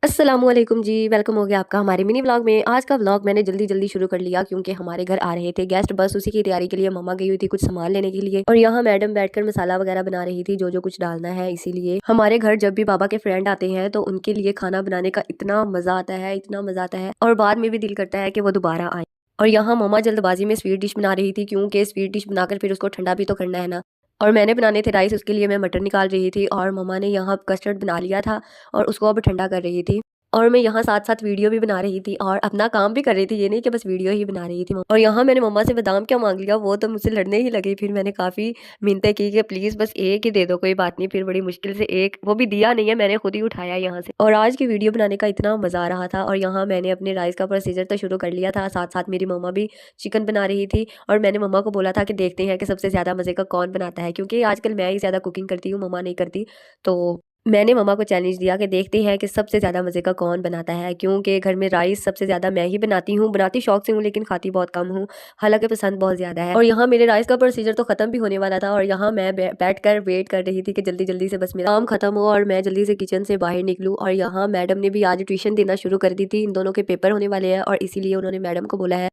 अस्सलामुअलैकुम जी, वेलकम हो गया आपका हमारे मिनी व्लॉग में। आज का व्लॉग मैंने जल्दी शुरू कर लिया क्योंकि हमारे घर आ रहे थे गेस्ट, बस उसी की तैयारी के लिए मम्मा गई हुई थी कुछ सामान लेने के लिए। और यहाँ मैडम बैठकर मसाला वगैरह बना रही थी, जो जो कुछ डालना है। इसीलिए हमारे घर जब भी बाबा के फ्रेंड आते हैं तो उनके लिए खाना बनाने का इतना मजा आता है, इतना मजा आता है, और बाद में भी दिल करता है कि वो दोबारा आए। और यहाँ मम्मा जल्दबाजी में स्वीट डिश बना रही थी, क्योंकि स्वीट डिश बनाकर फिर उसको ठंडा भी तो करना है ना। और मैंने बनाने थे राइस, उसके लिए मैं मटर निकाल रही थी, और मम्मा ने यहाँ कस्टर्ड बना लिया था और उसको अब ठंडा कर रही थी। और मैं यहाँ साथ-साथ वीडियो भी बना रही थी और अपना काम भी कर रही थी, ये नहीं कि बस वीडियो ही बना रही थी। और यहाँ मैंने मम्मा से बादाम क्या माँग लिया, वो तो मुझसे लड़ने ही लगी। फिर मैंने काफ़ी मिन्नतें की कि प्लीज़ बस एक ही दे दो, कोई बात नहीं। फिर बड़ी मुश्किल से एक, वो भी दिया नहीं है, मैंने खुद ही उठाया यहाँ से। और आज की वीडियो बनाने का इतना मज़ा आ रहा था। और यहाँ मैंने अपने राइस का प्रोसीजर तो शुरू कर लिया था, साथ-साथ मेरी मम्मा भी चिकन बना रही थी। और मैंने मम्मा को बोला था कि देखते हैं कि सबसे ज़्यादा मज़े का कौन बनाता है, क्योंकि आजकल मैं ही ज़्यादा कुकिंग करती हूँ, मम्मा नहीं करती। तो मैंने मम्मा को चैलेंज दिया कि देखते हैं कि सबसे ज़्यादा मज़े का कौन बनाता है, क्योंकि घर में राइस सबसे ज़्यादा मैं ही बनाती हूँ। बनाती शौक से हूँ लेकिन खाती बहुत कम हूँ, हालाँकि पसंद बहुत ज़्यादा है। और यहाँ मेरे राइस का प्रोसीजर तो ख़त्म भी होने वाला था, और यहाँ मैं बैठकर वेट कर रही थी कि जल्दी-जल्दी से बस मेरा काम ख़त्म हो और मैं जल्दी से किचन से बाहर निकलूँ। और यहाँ मैडम ने भी आज ट्यूशन देना शुरू कर दी थी, इन दोनों के पेपर होने वाले हैं, और इसीलिए उन्होंने मैडम को बोला है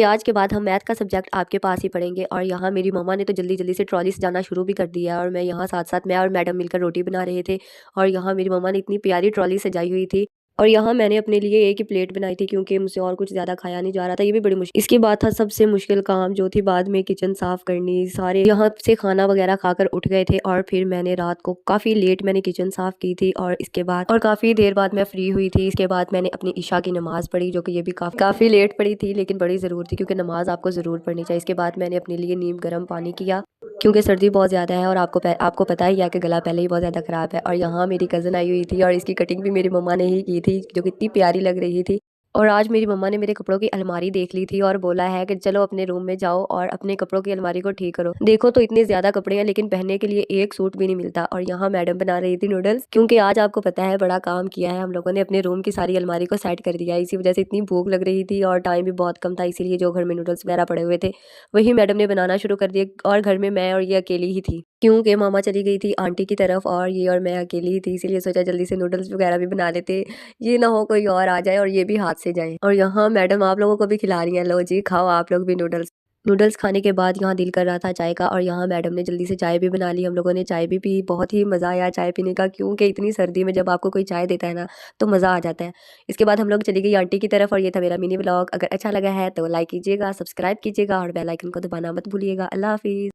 आज के बाद हम मैथ का सब्जेक्ट आपके पास ही पढ़ेंगे। और यहाँ मेरी मम्मा ने तो जल्दी-जल्दी से ट्रॉली सजाना शुरू भी कर दिया, और मैं यहाँ साथ-साथ मैं और मैडम मिलकर रोटी बना रहे थे। और यहाँ मेरी मम्मा ने इतनी प्यारी ट्रॉली सजाई हुई थी। और यहाँ मैंने अपने लिए एक ही प्लेट बनाई थी, क्योंकि मुझसे और कुछ ज़्यादा खाया नहीं जा रहा था। ये भी बड़ी मुश्किल इसके बाद था सबसे मुश्किल काम, जो थी बाद में किचन साफ़ करनी। सारे यहाँ से खाना वगैरह खाकर उठ गए थे, और फिर मैंने रात को काफ़ी लेट मैंने किचन साफ़ की थी। और इसके बाद और काफ़ी देर बाद मैं फ्री हुई थी। इसके बाद मैंने अपनी इशा की नमाज़ पढ़ी, जो कि ये भी काफ़ी लेट पढ़ी थी, लेकिन बड़ी ज़रूर थी, क्योंकि नमाज़ आपको ज़रूर पढ़नी चाहिए। इसके बाद मैंने अपने लिए नीम गर्म पानी किया, क्योंकि सर्दी बहुत ज़्यादा है, और आपको पता ही है कि गला पहले ही बहुत ज़्यादा ख़राब है। और यहाँ मेरी कज़न आई हुई थी, और इसकी कटिंग भी मेरी मम्मा ने ही की थी, जो कि इतनी प्यारी लग रही थी। और आज मेरी मम्मा ने मेरे कपड़ों की अलमारी देख ली थी और बोला है कि चलो अपने रूम में जाओ और अपने कपड़ों की अलमारी को ठीक करो। देखो तो इतने ज़्यादा कपड़े हैं, लेकिन पहनने के लिए एक सूट भी नहीं मिलता। और यहाँ मैडम बना रही थी नूडल्स, क्योंकि आज आपको पता है बड़ा काम किया है हम लोगों ने, अपने रूम की सारी अलमारी को सेट कर दिया है। इसी वजह से इतनी भूख लग रही थी और टाइम भी बहुत कम था, इसीलिए जो घर में नूडल्स वगैरह पड़े हुए थे वही मैडम ने बनाना शुरू कर दिए। और घर में मैं और ये अकेली ही थी, क्योंकि मामा चली गई थी आंटी की तरफ, और ये और मैं अकेली ही थी। इसीलिए सोचा जल्दी से नूडल्स वगैरह भी बना लेते, ये ना हो कोई और आ जाए और ये भी हाथ से जाए। और यहाँ मैडम आप लोगों को भी खिला रही हैं, लो जी खाओ आप लोग भी नूडल्स। नूडल्स खाने के बाद यहाँ दिल कर रहा था चाय का, और यहाँ मैडम ने जल्दी से चाय भी बना ली। हम लोगों ने चाय भी पी, बहुत ही मज़ा आया चाय पीने का, क्योंकि इतनी सर्दी में जब आपको कोई चाय देता है ना तो मज़ा आ जाता है। इसके बाद हम लोग चली गई आंटी की तरफ, और ये था मेरा मिनी व्लॉग। अगर अच्छा लगा है तो लाइक कीजिएगा, सब्सक्राइब कीजिएगा, और बेल आइकन को दबाना मत भूलिएगा। अल्लाह हाफिज़।